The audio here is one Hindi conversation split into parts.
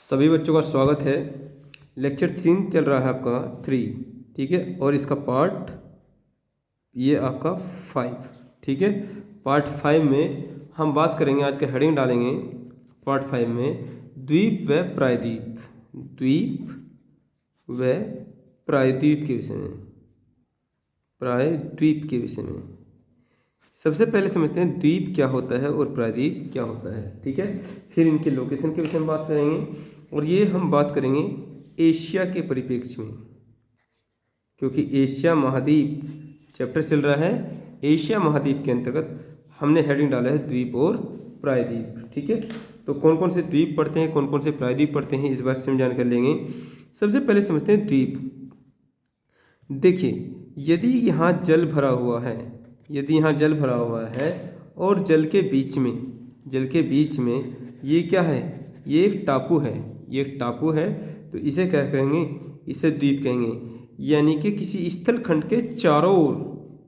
सभी बच्चों का स्वागत है। लेक्चर 3 चल रहा है आपका 3, ठीक है। और इसका पार्ट ये आपका 5, ठीक है। पार्ट 5 में हम बात करेंगे, आज का हेडिंग डालेंगे पार्ट 5 में द्वीप व प्रायद्वीप, द्वीप व प्रायद्वीप के विषय में, प्रायद्वीप के विषय में। सबसे पहले समझते हैं द्वीप क्या होता है और प्रायद्वीप क्या होता है, ठीक है। फिर इनके लोकेशन के विषय में बात करेंगे और ये हम बात करेंगे एशिया के परिप्रेक्ष्य में, क्योंकि एशिया महाद्वीप चैप्टर चल रहा है। एशिया महाद्वीप के अंतर्गत हमने हेडिंग डाला है द्वीप और प्रायद्वीप, ठीक है। तो कौन कौन से द्वीप पढ़ते हैं, कौन कौन से प्रायद्वीप पढ़ते हैं, इस बात से हम जानकारी लेंगे। सबसे पहले समझते हैं द्वीप। देखिए, यदि यहाँ जल भरा हुआ है, यदि यहाँ जल भरा हुआ है और जल के बीच में ये क्या है, ये एक टापू है, ये एक टापू है, तो इसे क्या कहेंगे, इसे द्वीप कहेंगे। यानी कि किसी स्थल खंड के चारों ओर,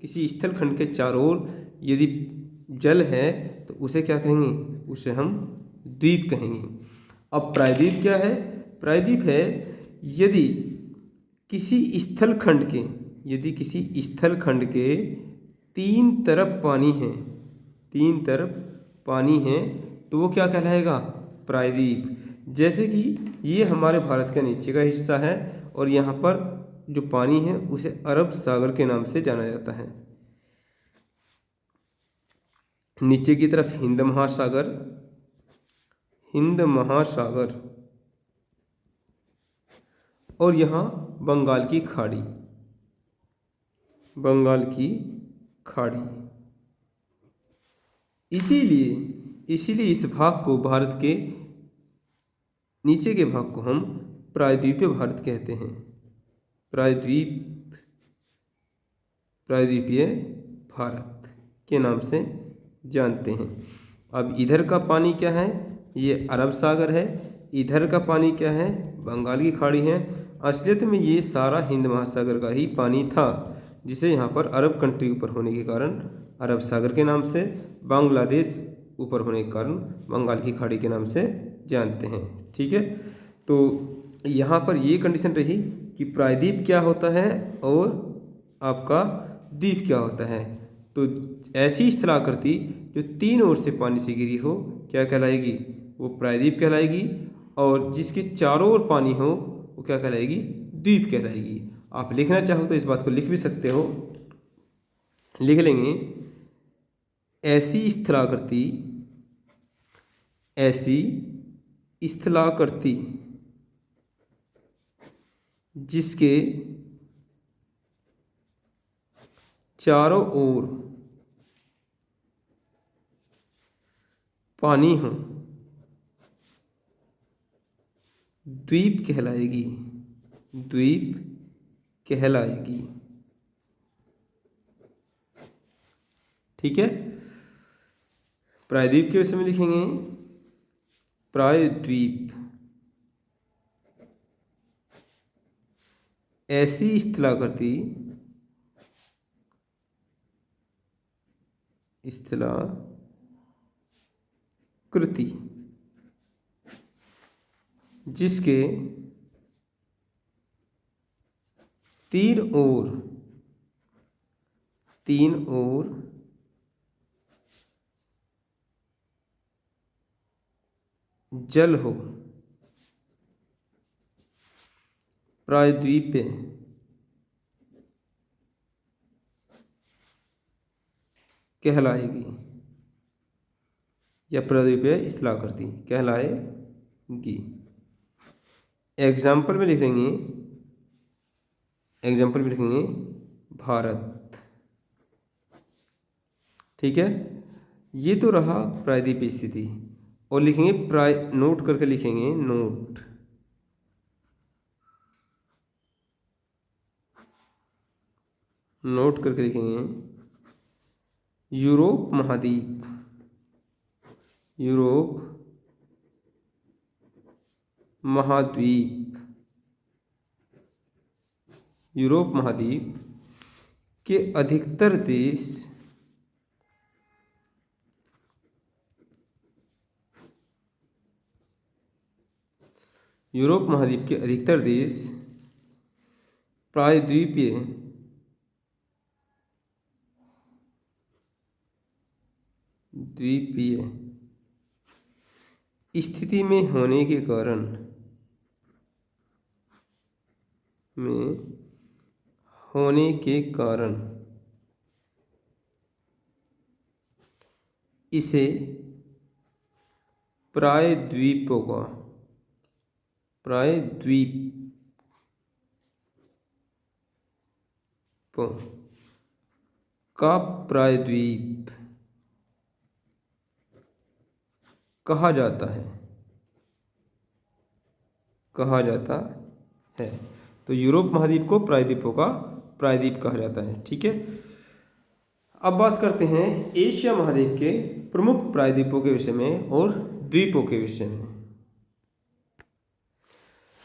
किसी स्थल खंड के चारों ओर यदि जल है तो उसे क्या कहेंगे, उसे हम द्वीप कहेंगे। अब प्रायद्वीप क्या है, प्रायद्वीप है यदि किसी स्थल खंड के, यदि किसी स्थल खंड के तीन तरफ पानी है, तीन तरफ पानी है, तो वो क्या कहलाएगा, प्रायद्वीप। जैसे कि ये हमारे भारत का नीचे का हिस्सा है और यहाँ पर जो पानी है उसे अरब सागर के नाम से जाना जाता है। नीचे की तरफ हिंद महासागर, हिंद महासागर, और यहाँ बंगाल की खाड़ी, बंगाल की खाड़ी। इसीलिए इस भाग को, भारत के नीचे के भाग को हम प्रायद्वीपीय भारत कहते हैं, प्रायद्वीपीय भारत के नाम से जानते हैं। अब इधर का पानी क्या है, ये अरब सागर है, इधर का पानी क्या है, बंगाल की खाड़ी है। असलियत में ये सारा हिंद महासागर का ही पानी था, जिसे यहाँ पर अरब कंट्री ऊपर होने के कारण अरब सागर के नाम से, बांग्लादेश ऊपर होने के कारण बंगाल की खाड़ी के नाम से जानते हैं, ठीक है। तो यहाँ पर ये कंडीशन रही कि प्रायद्वीप क्या होता है और आपका द्वीप क्या होता है। तो ऐसी स्थलाकृति जो तीन ओर से पानी से घिरी हो क्या कहलाएगी, वो प्रायद्वीप कहलाएगी, और जिसके चारों ओर पानी हो वो क्या कहलाएगी, द्वीप कहलाएगी। आप लिखना चाहो तो इस बात को लिख भी सकते हो, लिख लेंगे, ऐसी स्थलाकृति, ऐसी स्थलाकृति जिसके चारों ओर पानी हो द्वीप कहलाएगी, द्वीप कहलाएगी, ठीक है। प्रायद्वीप के विषय में लिखेंगे, प्रायद्वीप ऐसी स्थलाकृति, स्थलाकृति जिसके तीन ओर जल हो, प्रायद्वीप कहलाएगी, या प्रायद्वीपीय स्थलाकृति कहलाएगी। एग्जाम्पल में लिखेंगे, एग्जाम्पल में लिखेंगे भारत, ठीक है। ये तो रहा प्रायद्वीपीय स्थिति, और लिखेंगे नोट करके लिखेंगे, नोट करके लिखेंगे यूरोप महाद्वीप, यूरोप महाद्वीप, यूरोप महाद्वीप के अधिकतर देश यूरोप महाद्वीप के अधिकतर देश प्रायद्वीपीय स्थिति में होने के कारण इसे प्रायद्वीप का प्रायद्वीप कहा जाता है। तो यूरोप महाद्वीप को प्रायद्वीपों का प्रायद्वीप कहा जाता है। ठीक है, अब बात करते हैं एशिया महाद्वीप के प्रमुख प्रायद्वीपों के विषय में और द्वीपों के विषय में।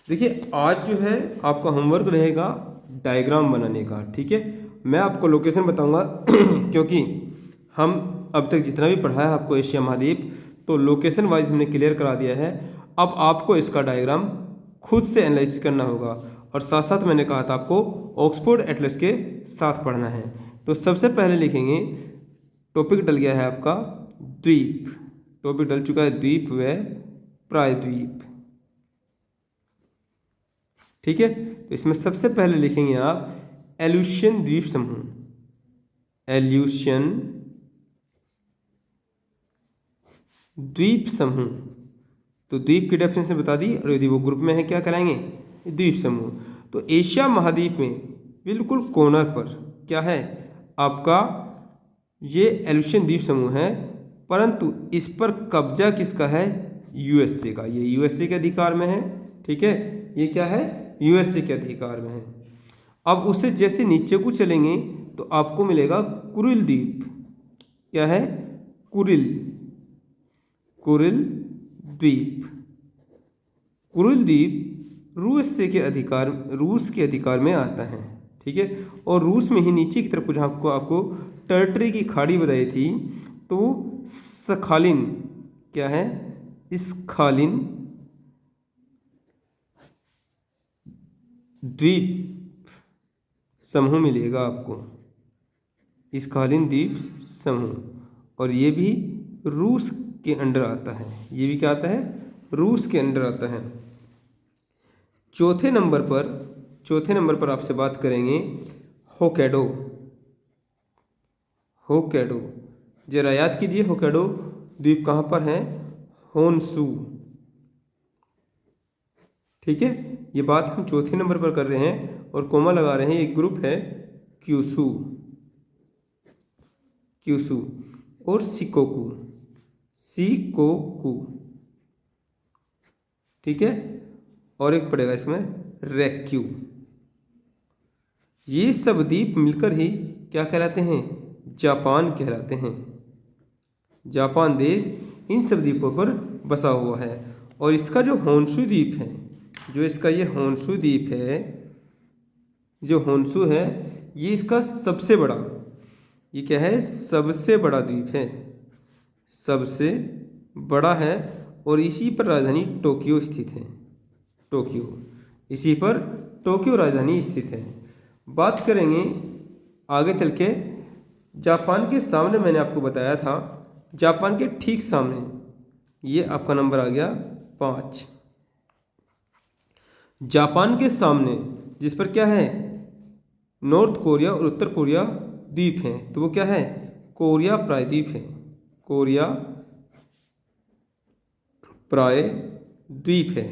देखिए, आज जो है आपका होमवर्क रहेगा डायग्राम बनाने का। ठीक है, मैं आपको लोकेशन बताऊंगा क्योंकि हम अब तक जितना भी पढ़ा है आपको एशिया महाद्वीप, तो लोकेशन वाइज हमने क्लियर करा दिया है। अब आपको इसका डायग्राम खुद से एनालिसिस करना होगा, और साथ साथ मैंने कहा था आपको ऑक्सफोर्ड एटलस के साथ पढ़ना है। तो सबसे पहले लिखेंगे, टॉपिक डल गया है आपका द्वीप, टॉपिक डल चुका है द्वीप व प्रायद्वीप। ठीक है, तो इसमें सबसे पहले लिखेंगे आप एल्यूशियन द्वीप समूह, एल्यूशियन द्वीप समूह। तो द्वीप की डेफिनेशन बता दी, और यदि वो ग्रुप में है क्या कहलाएंगे, द्वीप समूह। तो एशिया महाद्वीप में बिल्कुल कोर्नर पर क्या है आपका ये एल्यूशियन द्वीप समूह है, परंतु इस पर कब्जा किसका है, यूएसए का। ये यूएसए के अधिकार में है। ठीक है, ये क्या है, यूएसए के अधिकार में है। अब उसे जैसे नीचे को चलेंगे तो आपको मिलेगा कुरिल द्वीप। क्या है, कुरिल द्वीप। कुरिल द्वीप रूस के अधिकार में आता है। ठीक है, और रूस में ही नीचे की तरफ जहाँ आपको टर्टरी की खाड़ी बताई थी, तो सखालिन क्या है, स्खालिन द्वीप समूह मिलेगा आपको, स्खालिन द्वीप समूह। और ये भी रूस के अंडर आता है, ये भी क्या आता है, रूस के अंडर आता है। चौथे नंबर पर आपसे बात करेंगे होक्काइडो। जरा याद कीजिए, होक्काइडो द्वीप कहाँ पर है, होन्शू। ठीक है, ये बात हम चौथे नंबर पर कर रहे हैं और कोमा लगा रहे हैं। एक ग्रुप है क्यूशू और शिकोकू। ठीक है, और एक पड़ेगा इसमें रेक्यू। ये सब द्वीप मिलकर ही क्या कहलाते हैं, जापान कहलाते हैं। जापान देश इन सब द्वीपों पर बसा हुआ है। और इसका जो होन्शू द्वीप है, जो इसका ये होन्शू द्वीप है, जो होन्शू है, ये इसका सबसे बड़ा, ये क्या है, सबसे बड़ा द्वीप है, सबसे बड़ा है। और इसी पर राजधानी टोक्यो स्थित है। इसी पर टोक्यो राजधानी स्थित है। बात करेंगे आगे चल के, जापान के सामने मैंने आपको बताया था, जापान के ठीक सामने ये आपका नंबर आ गया 5। जापान के सामने जिस पर क्या है, नॉर्थ कोरिया और उत्तर कोरिया द्वीप हैं, तो वो क्या है, कोरिया प्रायद्वीप है, कोरिया प्रायद्वीप है।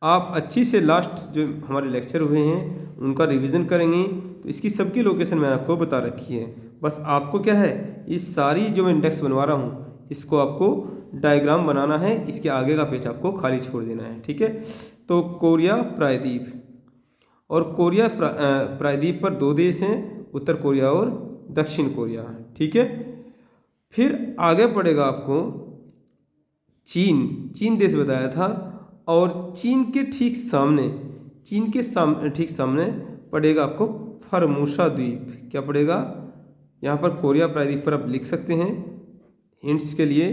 आप अच्छी से लास्ट जो हमारे लेक्चर हुए हैं उनका रिवीजन करेंगे, तो इसकी सबकी लोकेशन मैंने आपको बता रखी है। बस आपको क्या है, इस सारी जो मैं इंडेक्स बनवा रहा हूँ इसको आपको डायग्राम बनाना है, इसके आगे का पेज आपको खाली छोड़ देना है। ठीक है, तो कोरिया प्रायद्वीप, और कोरिया प्रायद्वीप पर 2 देश हैं, उत्तर कोरिया और दक्षिण कोरिया। ठीक है, फिर आगे पड़ेगा आपको चीन देश बताया था, और चीन के ठीक सामने पड़ेगा आपको फॉर्मोसा द्वीप। क्या पड़ेगा, यहाँ पर कोरिया प्रायद्वीप पर आप लिख सकते हैं हिंट्स के लिए,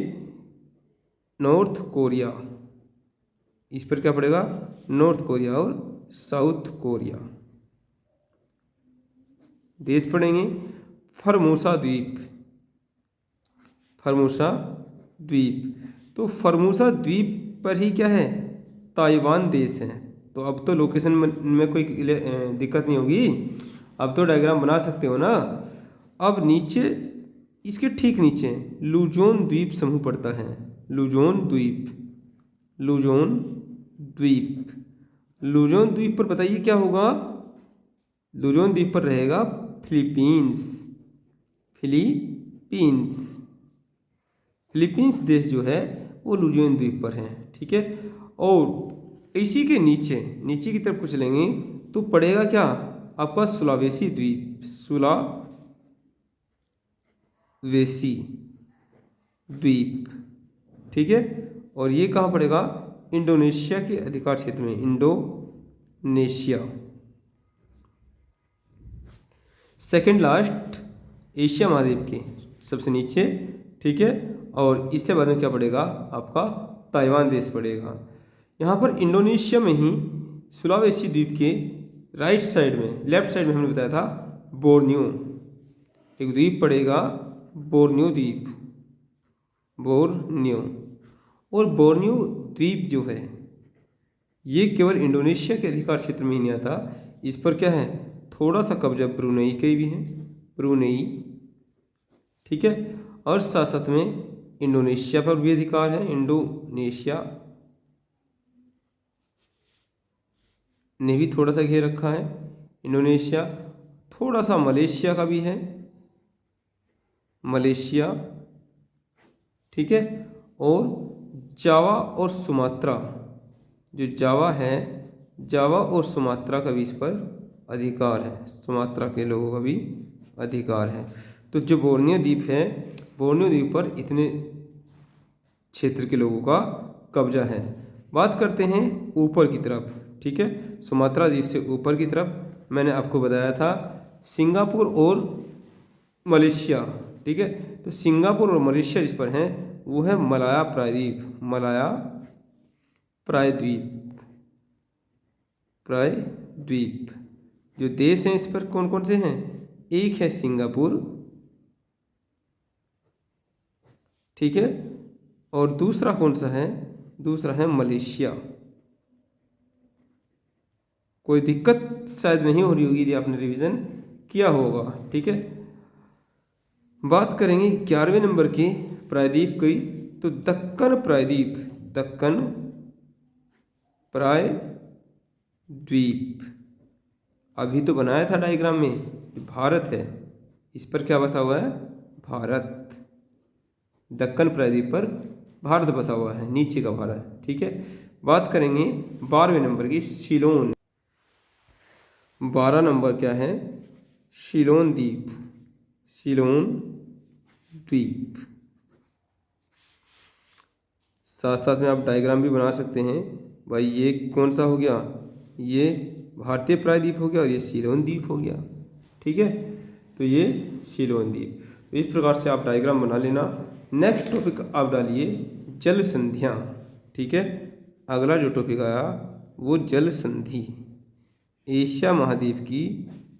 नॉर्थ कोरिया इस पर क्या पड़ेगा, नॉर्थ कोरिया और साउथ कोरिया। देश पढ़ेंगे फॉर्मोसा द्वीप, फॉर्मोसा द्वीप। तो फॉर्मोसा द्वीप पर ही क्या है, ताइवान देश है। तो अब तो लोकेशन में कोई दिक्कत नहीं होगी, अब तो डायग्राम बना सकते हो ना। अब नीचे इसके ठीक नीचे लुजोन द्वीप समूह पड़ता है, लुजोन द्वीप, लुजोन द्वीप। लुजोन द्वीप पर बताइए क्या होगा, लुजोन द्वीप पर रहेगा फिलीपींस, फिलीपींस, फिलीपींस देश जो है वो लुजोन द्वीप पर है, ठीक है। और इसी के नीचे नीचे की तरफ कुछ लेंगे तो पड़ेगा क्या आपका सुलावेसी द्वीप, सुलावेसी द्वीप, ठीक है। और ये कहाँ पड़ेगा, इंडोनेशिया के अधिकार क्षेत्र में, इंडोनेशिया। सेकंड लास्ट एशिया महाद्वीप के सबसे नीचे, ठीक है। और इससे बाद में क्या पड़ेगा आपका ताइवान देश पड़ेगा। यहाँ पर इंडोनेशिया में ही सुलावेसी द्वीप के राइट साइड में, लेफ्ट साइड में हमने बताया था बोर्नियो, एक द्वीप पड़ेगा बोर्नियो द्वीप, बोर्नियो। और बोर्नियो द्वीप जो है ये केवल इंडोनेशिया के अधिकार क्षेत्र में ही नहीं आता, इस पर क्या है थोड़ा सा कब्जा ब्रुनेई के भी है, ब्रुनेई, ठीक है। और साथ साथ में इंडोनेशिया पर भी अधिकार है, इंडोनेशिया ने भी थोड़ा सा घेर रखा है, इंडोनेशिया। थोड़ा सा मलेशिया का भी है, मलेशिया, ठीक है। और जावा और सुमात्रा, जो जावा है, जावा और सुमात्रा का भी इस पर अधिकार है, सुमात्रा के लोगों का भी अधिकार है। तो जो बोर्नियो द्वीप है, बोर्नियो द्वीप पर इतने क्षेत्र के लोगों का कब्जा है। बात करते हैं ऊपर की तरफ, ठीक है। सुमात्रा द्वीप से ऊपर की तरफ मैंने आपको बताया था सिंगापुर और मलेशिया, ठीक है। तो सिंगापुर और मलेशिया जिस पर हैं वो है मलाया प्रायद्वीप, मलाया प्रायद्वीप, प्रायद्वीप। जो देश हैं इस पर कौन कौन से हैं, एक है सिंगापुर, ठीक है। और दूसरा कौन सा है, दूसरा है मलेशिया। कोई दिक्कत शायद नहीं हो रही होगी यदि आपने रिवीजन किया होगा, ठीक है। बात करेंगे 11वें नंबर के प्रायद्वीप की, तो दक्कन प्रायद्वीप, दक्कन प्रायद्वीप। अभी तो बनाया था डायग्राम में, भारत है, इस पर क्या बसा हुआ है, भारत। दक्कन प्रायद्वीप पर भारत बसा हुआ है, नीचे का भारत, ठीक है। बात करेंगे 12वें नंबर की सीलोन। 12 नंबर क्या है, सीलोन द्वीप, सीलोन द्वीप। साथ साथ में आप डायग्राम भी बना सकते हैं भाई, ये कौन सा हो गया, ये भारतीय प्रायद्वीप हो गया और ये सीलोन द्वीप हो गया, ठीक है। तो ये सीलोन द्वीप, तो इस प्रकार से आप डायग्राम बना लेना। नेक्स्ट टॉपिक आप डालिए जल संधियाँ, ठीक है। अगला जो टॉपिक आया वो जल संधि, एशिया महाद्वीप की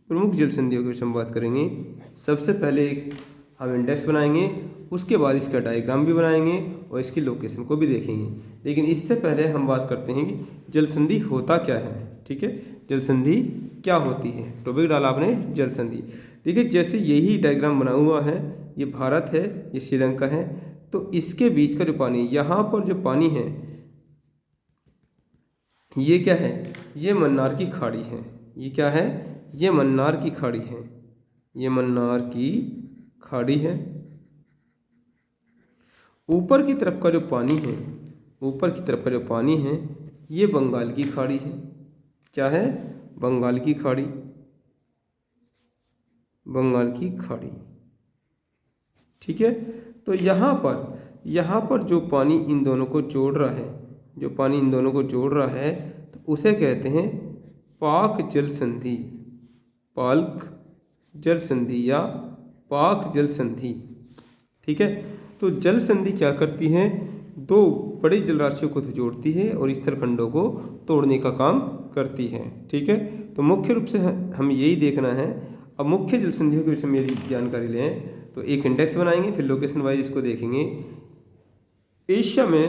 प्रमुख जल संधियों के विषय में बात करेंगे। सबसे पहले एक हम इंडेक्स बनाएंगे, उसके बाद इसका डायग्राम भी बनाएंगे और इसकी लोकेशन को भी देखेंगे। लेकिन इससे पहले हम बात करते हैं कि जल संधि होता क्या है, ठीक है। जल संधि क्या होती है, टॉपिक डाला आपने जल संधि। देखिए जैसे यही डायग्राम बना हुआ है, ये भारत है, ये श्रीलंका है, तो इसके बीच का जो पानी, यहाँ पर जो पानी है ये क्या है, ये मन्नार की खाड़ी है। ये क्या है, ये मन्नार की खाड़ी है, ये मन्नार की खाड़ी है। ऊपर की तरफ का जो पानी है, ऊपर की तरफ का जो पानी है ये बंगाल की खाड़ी है। क्या है, बंगाल की खाड़ी, बंगाल की खाड़ी, ठीक है। तो यहाँ पर जो पानी इन दोनों को जोड़ रहा है, जो पानी इन दोनों को जोड़ रहा है, तो उसे कहते हैं पाक जल संधि, पाल्क जल संधि या पाक जल संधि, ठीक है। तो जल संधि क्या करती है, दो बड़ी जलराशियों को तो जोड़ती है और स्थल खंडों को तोड़ने का काम करती है। ठीक है, तो मुख्य रूप से हम यही देखना है। अब मुख्य जल संधियों के विषय में यदि जानकारी लें तो एक इंडेक्स बनाएंगे, फिर लोकेशन वाइज इसको देखेंगे। एशिया में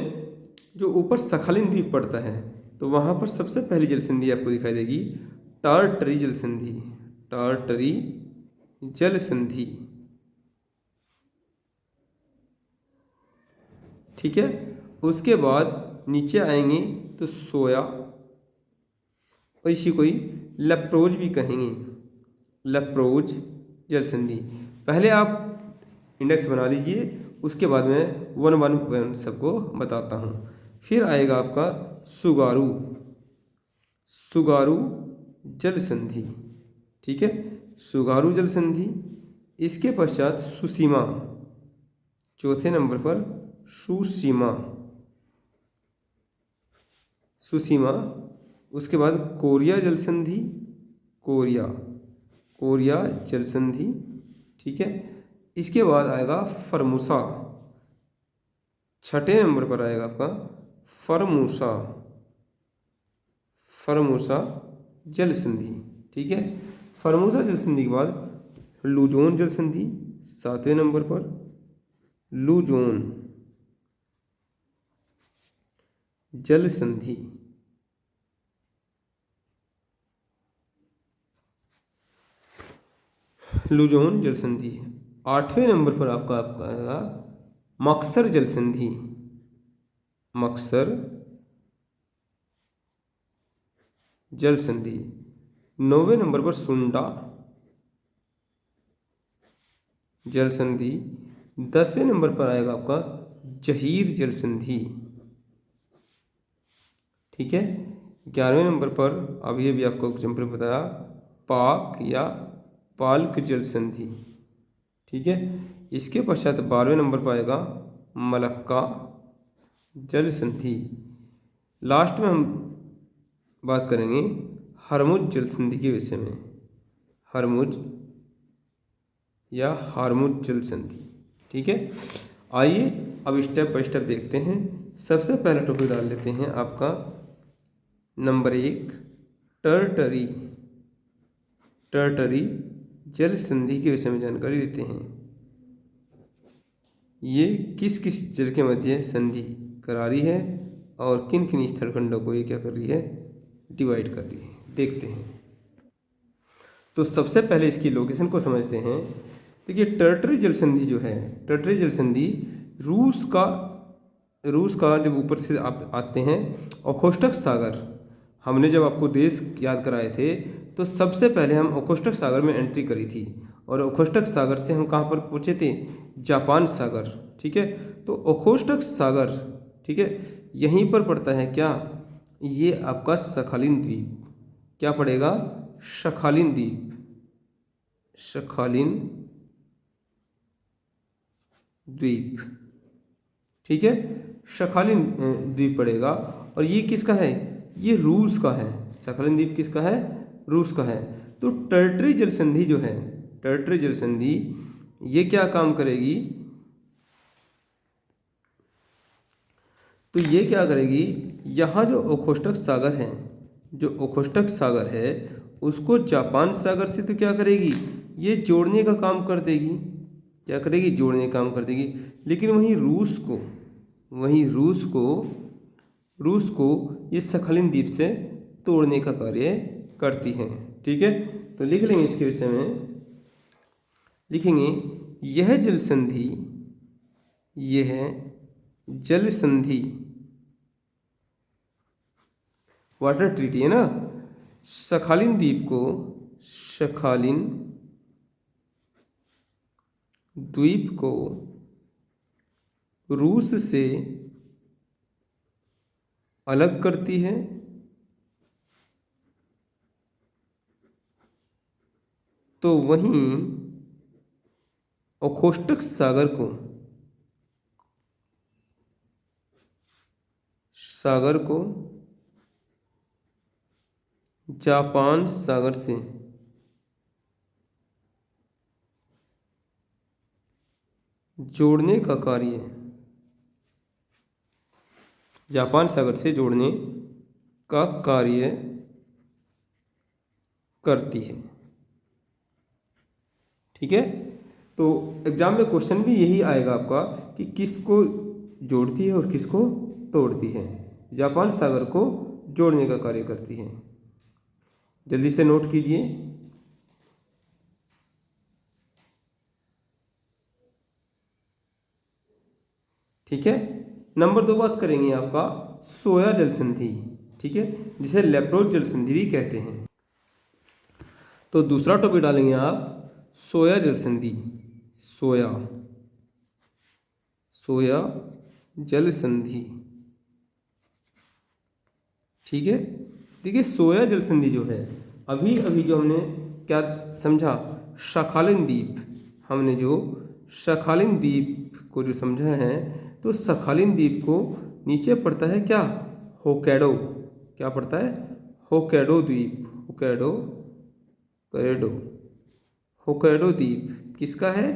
जो ऊपर सखालिन द्वीप पड़ता है तो वहाँ पर सबसे पहली जल संधि आपको दिखाई देगी टार्टरी जल संधि। टार्टरी जल संधि, ठीक है। उसके बाद नीचे आएंगे तो सोया, और इसी को ही लेप्रोज भी कहेंगे, लेप्रोज जल संधि। पहले आप इंडेक्स बना लीजिए, उसके बाद में वन वन वन सबको बताता हूँ। फिर आएगा आपका सुगारू, सुगारू जल संधि, ठीक है, सुगारू जल संधि। इसके पश्चात सुसीमा, चौथे नंबर पर सुसीमा, सुसीमा। उसके बाद कोरिया जल संधि, कोरिया, कोरिया जल संधि, ठीक है। इसके बाद आएगा फर्मूसा, छठे नंबर पर आएगा आपका फर्मूसा, फर्मूसा जल संधि, ठीक है। फर्मूसा जल संधि के बाद लुजोन जल संधि, सातवें नंबर पर लुजोन जल संधि। लुजोन जल संधि। आठवें नंबर पर आपका आएगा मक्सर जल संधि, मक्सर जल संधि। नौवें नंबर पर सुंडा जल संधि। 10वें नंबर पर आएगा आपका जहीर जल संधि, ठीक है। 11वें नंबर पर अब ये भी आपको एग्जाम्पल बताया पाक या पाल्क जल संधि, ठीक है। इसके पश्चात 12वें नंबर पर आएगा मलक्का जल संधि। लास्ट में हम बात करेंगे हरमुज जल संधि के विषय में, हरमुज या हारमुज जल संधि, ठीक है। आइए अब स्टेप बाय स्टेप देखते हैं। सबसे पहला टॉपिक डाल लेते हैं आपका नंबर 1 टर्टरी, टर्टरी जल संधि के विषय में जानकारी देते हैं। ये किस किस जल के मध्य संधि करा रही है और किन किन स्थलखंडों को ये क्या कर रही है, डिवाइड कर रही है, देखते हैं। तो सबसे पहले इसकी लोकेशन को समझते हैं। देखिए टर्टरी जल संधि जो है, टर्टरी जल संधि रूस का जब ऊपर से आप आते हैं ओखोस्टक सागर, हमने जब आपको देश याद कराए थे तो सबसे पहले हम ओखोस्टक सागर में एंट्री करी थी, और ओखोस्टक सागर से हम कहाँ पर पहुँचे थे, जापान सागर, ठीक है। तो ओखोस्टक सागर, ठीक है, यहीं पर पड़ता है क्या, ये आपका सखालिन द्वीप, क्या पड़ेगा, सखालिन द्वीप, सखालिन द्वीप, ठीक है, सखालिन द्वीप पड़ेगा। और ये किसका है, ये रूस का है, सखालिन द्वीप किसका है, रूस का है। तो टर्टरी जल संधि जो है, टर्टरी जल संधि ये क्या काम करेगी, तो ये क्या करेगी, यहाँ जो ओखोस्टक सागर है, जो ओखोस्टक सागर है उसको जापान सागर से तो क्या करेगी, ये जोड़ने का काम कर देगी, क्या करेगी, जोड़ने का काम कर देगी। लेकिन वहीं रूस को ये सखालिन द्वीप से तोड़ने का कार्य करती हैं, ठीक है। तो लिख लेंगे इसके विषय में, लिखेंगे यह जल संधि, यह जल संधि वाटर ट्रीटी है ना, सखालिन द्वीप को, सखालिन द्वीप को रूस से अलग करती है, तो वहीं ओखोस्टक सागर को जापान सागर से जोड़ने का कार्य जापान सागर से जोड़ने का कार्य करती है। ठीक है, तो एग्जाम में क्वेश्चन भी यही आएगा आपका कि किसको जोड़ती है और किसको तोड़ती है। जापान सागर को जोड़ने का कार्य करती है। जल्दी से नोट कीजिए। ठीक है, नंबर 2 बात करेंगे आपका सोया जल संधि। ठीक है, जिसे लेप्रोज जल संधि भी कहते हैं। तो दूसरा टॉपिक डालेंगे आप सोया जल संधि। सोया जल संधि। ठीक है, देखिए सोया जल संधि जो है, अभी अभी जो हमने क्या समझा, सखालिन द्वीप, हमने जो सखालिन द्वीप को जो समझा है, तो सखालिन द्वीप को नीचे पड़ता है क्या, होक्काइडो। क्या पड़ता है, होक्काइडो द्वीप। होक्काइडो द्वीप किसका है,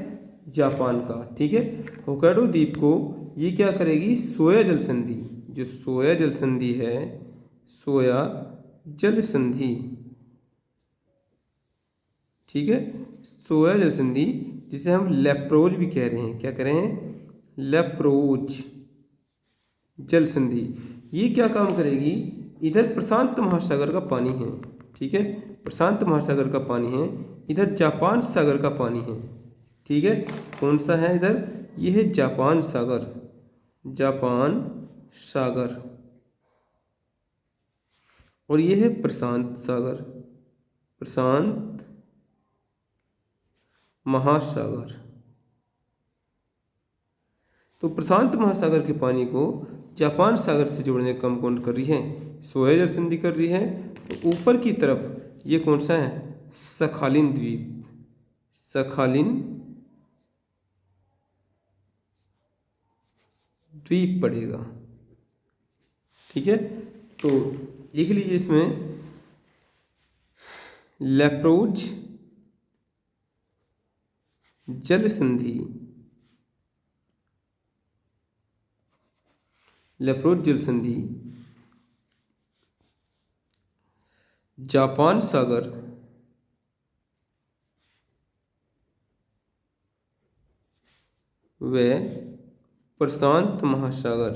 जापान का। ठीक है, होक्काइडो द्वीप को ये क्या करेगी, सोया जल संधि, जो सोया जल संधि है, सोया जल संधि। ठीक है, सोया जल संधि जिसे हम लेप्रोज भी कह रहे हैं। क्या कह रहे हैं, लेप्रोज जल संधि। ये क्या काम करेगी, इधर प्रशांत महासागर का पानी है। ठीक है, प्रशांत महासागर का पानी है, इधर जापान सागर का पानी है। ठीक है, कौन सा है इधर, ये है जापान सागर। और ये है प्रशांत सागर, प्रशांत महासागर। तो प्रशांत महासागर के पानी को जापान सागर से जोड़ने का काम कौन कर रही है, सोया जल संधि कर रही है। तो ऊपर की तरफ ये कौन सा है, सखालिन द्वीप, सखालिन द्वीप पड़ेगा। ठीक है, तो लिख लीजिए इसमें लेप्रोज जल संधि, लेप्रोज जल संधि जापान सागर व प्रशांत महासागर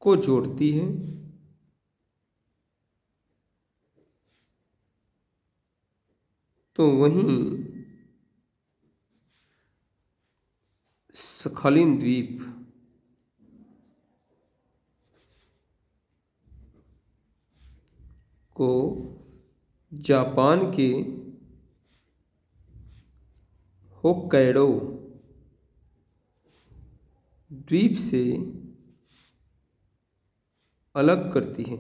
को जोड़ती है। तो वहीं सखालिन द्वीप को जापान के होक्काइडो द्वीप से अलग करती है।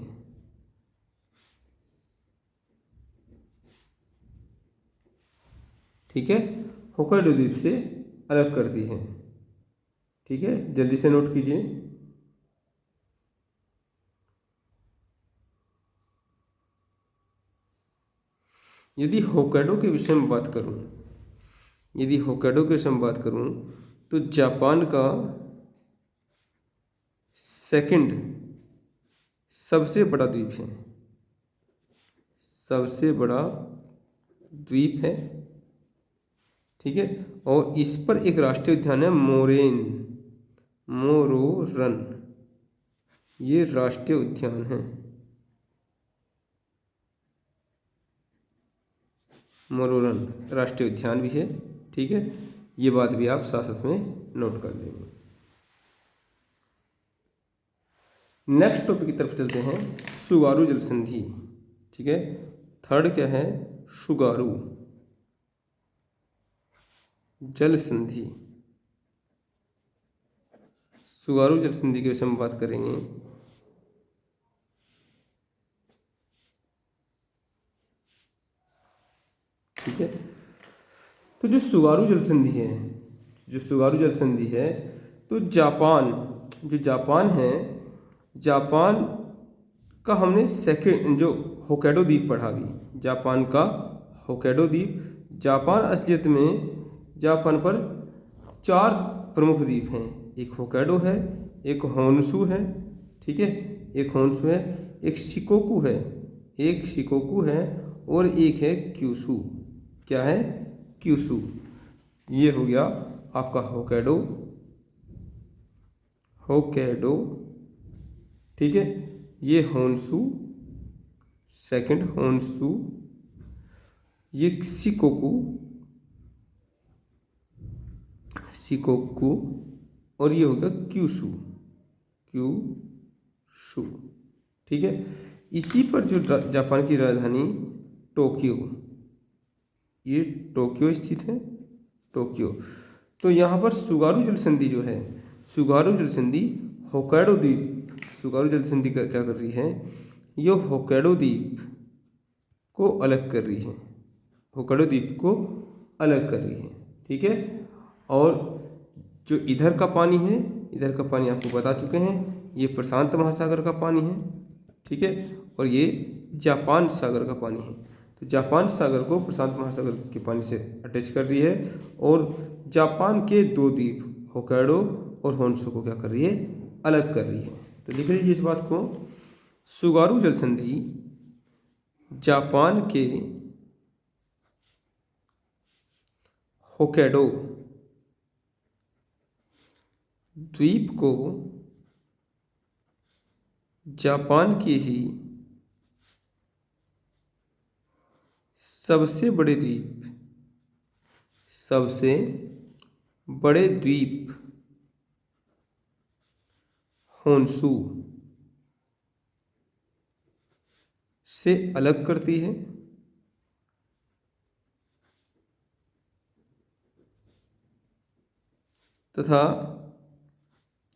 ठीक है, होक्काइडो द्वीप से अलग करती है। ठीक है, जल्दी से नोट कीजिए। यदि होक्काइडो के विषय में बात करूं, तो जापान का सेकंड सबसे बड़ा द्वीप है, ठीक है, और इस पर एक राष्ट्रीय उद्यान है, मोरोरन, ये राष्ट्रीय उद्यान है। मोरोरन राष्ट्रीय उद्यान भी है। ठीक है, ये बात भी आप साथ में नोट कर लेंगे। नेक्स्ट टॉपिक की तरफ चलते हैं, सुगारू जल संधि। ठीक है, थर्ड क्या है, सुगारू जल संधि। सुगारू जल संधि के विषय में बात करेंगे। ठीक है, तो जो सुगारू जल संधि है, तो जापान है, जापान का हमने सेकंड जो होक्काइडो द्वीप पढ़ा, भी जापान का होक्काइडो द्वीप, जापान असलियत में जापान पर 4 प्रमुख द्वीप हैं। एक होक्काइडो है, एक होन्शू है, ठीक है, एक होन्शू है, एक शिकोकू है और एक है क्यूशू। क्या है? क्यूशू। ये हो गया आपका होक्काइडो, ठीक है, ये होन्शू, सेकंड होन्शू, ये शिकोकू और ये हो गया क्यूशू, ठीक है। इसी पर जो जापान की राजधानी टोक्यो, ये टोक्यो स्थित है, टोक्यो। तो यहाँ पर सुगारू जल संधि जो है, सुगारू जल संधि होक्काइडो द्वीप, सुगारू जल संधि क्या कर रही है, ये होक्काइडो द्वीप को अलग कर रही है, होक्काइडो द्वीप को अलग कर रही है, ठीक है। और जो इधर का पानी है, इधर का पानी आपको बता चुके हैं, ये प्रशांत महासागर का पानी है, ठीक है, और ये जापान सागर का पानी है। तो जापान सागर को प्रशांत महासागर के पानी से अटैच कर रही है और जापान के 2 द्वीप होक्काइडो और होन्शू को क्या कर रही है? अलग कर रही है। तो लिख लीजिए इस बात को, सुगारू जल संधि जापान के होक्काइडो द्वीप को जापान के ही सबसे बड़े द्वीप होन्शू से अलग करती है तथा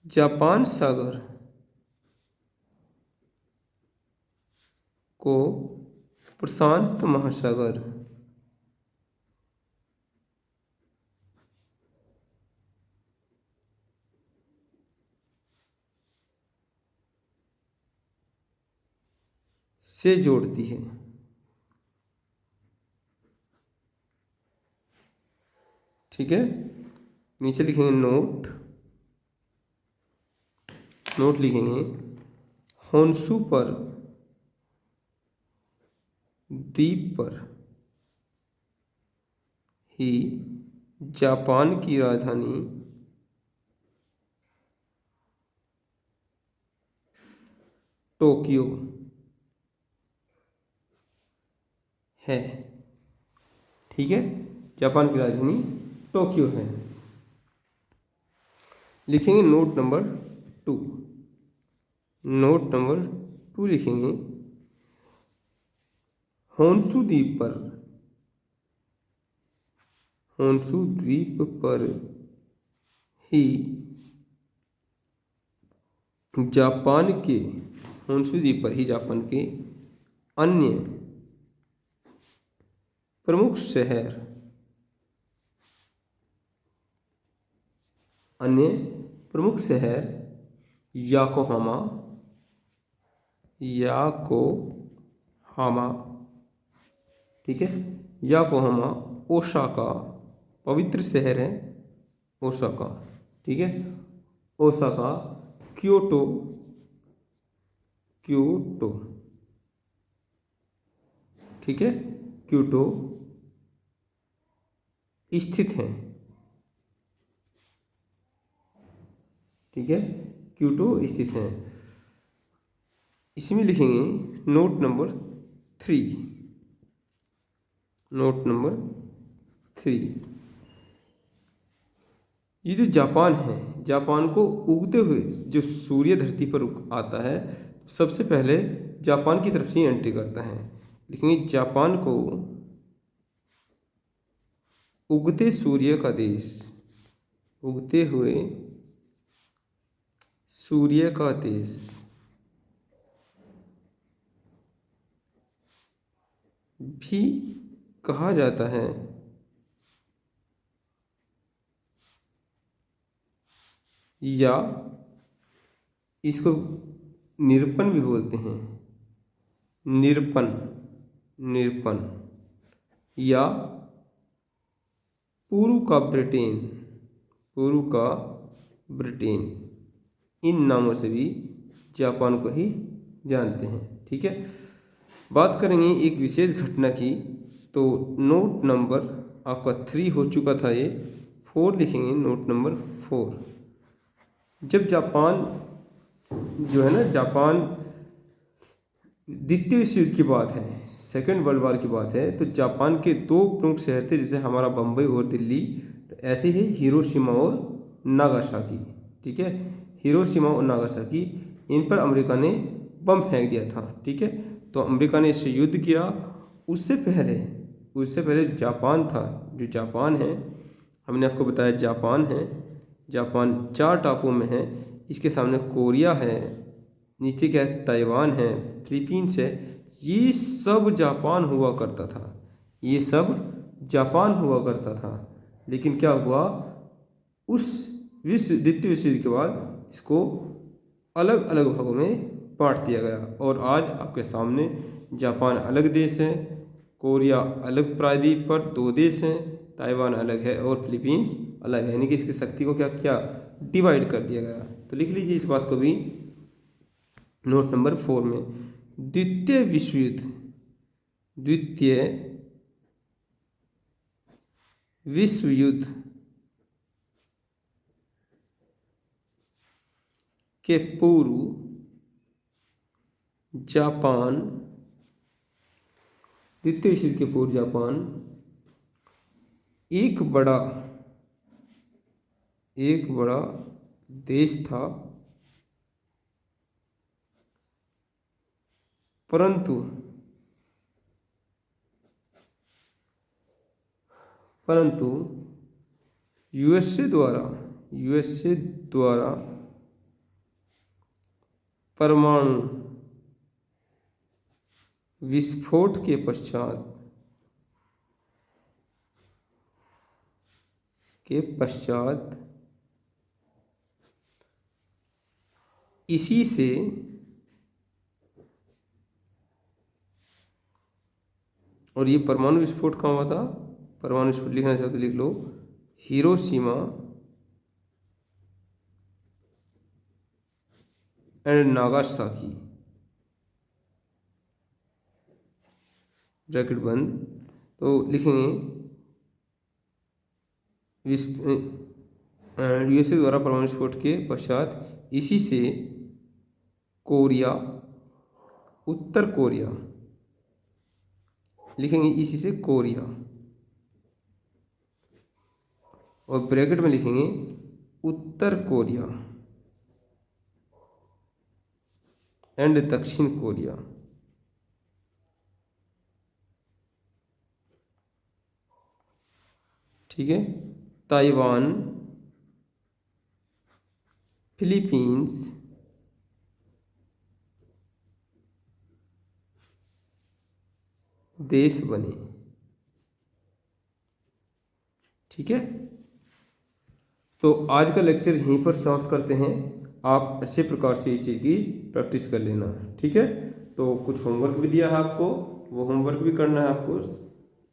जापान सागर को प्रशांत महासागर से जोड़ती है। ठीक है, नीचे लिखेंगे नोट लिखेंगे, होन्शू पर द्वीप पर ही जापान की राजधानी टोक्यो है। ठीक है, जापान की राजधानी टोक्यो है। लिखेंगे नोट नंबर 2 लिखेंगे, होन्शू द्वीप पर ही जापान के अन्य प्रमुख शहर याकोहामा, ठीक है, याकोहामा, ओसाका, पवित्र शहर है ओसाका, ठीक है, ओसाका, क्योटो, ठीक है, क्योटो स्थित है। ठीक है, क्योटो स्थित है। इसमें लिखेंगे नोट नंबर 3। ये जो जापान है, जापान को उगते हुए जो सूर्य धरती पर आता है, सबसे पहले जापान की तरफ से एंट्री करता है। लिखेंगे जापान को उगते सूर्य का देश, उगते हुए सूर्य का देश भी कहा जाता है, या इसको निरपन भी बोलते हैं, निरपन या पूर्व का ब्रिटेन, पूर्व का ब्रिटेन, इन नामों से भी जापान को ही जानते हैं। ठीक है, बात करेंगे एक विशेष घटना की। तो नोट नंबर आपका 3 हो चुका था, ये 4 लिखेंगे, नोट नंबर 4। जब जापान जो है ना, जापान द्वितीय विश्व युद्ध की बात है, सेकेंड वर्ल्ड वॉर की बात है, तो जापान के 2 प्रमुख शहर थे, जैसे हमारा बम्बई और दिल्ली, तो ऐसे ही हिरोशिमा और नागासाकी। ठीक है, हिरोशिमा और नागासाकी, इन पर अमेरिका ने बम फेंक दिया था। ठीक है, तो अमेरिका ने इससे युद्ध किया। उससे पहले जापान था। जो जापान है, हमने आपको बताया जापान है, जापान 4 टापुओं में है। इसके सामने कोरिया है, नीचे क्या है, ताइवान है, फिलीपींस है। ये सब जापान हुआ करता था, ये सब जापान हुआ करता था। लेकिन क्या हुआ, उस द्वितीय विश्व युद्ध के बाद इसको अलग अलग भागों में बांट दिया गया, और आज आपके सामने जापान अलग देश है, कोरिया अलग प्रायद्वीप पर 2 देश हैं, ताइवान अलग है और फिलीपींस अलग है। यानी कि इसकी शक्ति को क्या क्या डिवाइड कर दिया गया। तो लिख लीजिए इस बात को भी नोट नंबर 4 में। द्वितीय विश्व युद्ध, द्वितीय विश्व युद्ध के पूर्व जापान, द्वितीय विश्व युद्ध के पूर्व जापान एक बड़ा देश था, परंतु यूएसए द्वारा परमाणु विस्फोट के पश्चात इसी से और ये परमाणु विस्फोट कहाँ हुआ था, परमाणु विस्फोट लिखना चाहते तो लिख लो, हिरोशिमा एंड नागासाकी, ब्रैकेट बंद। तो लिखेंगे यूएसए द्वारा परमाणु विस्फोट के पश्चात इसी से कोरिया, उत्तर कोरिया, लिखेंगे इसी से कोरिया, और ब्रैकेट में लिखेंगे उत्तर कोरिया एंड दक्षिण कोरिया। ठीक है, ताइवान, फिलीपींस, देश बने। ठीक है, तो आज का लेक्चर यहीं पर समाप्त करते हैं। आप अच्छे प्रकार से इस चीज़ की प्रैक्टिस कर लेना। ठीक है, तो कुछ होमवर्क भी दिया है आपको, वो होमवर्क भी करना है आपको।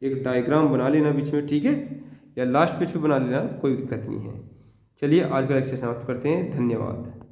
एक डायग्राम बना लेना बीच में, ठीक है, या लास्ट पेज पे बना लेना, कोई दिक्कत नहीं है। चलिए आज का लेक्चर समाप्त करते हैं। धन्यवाद।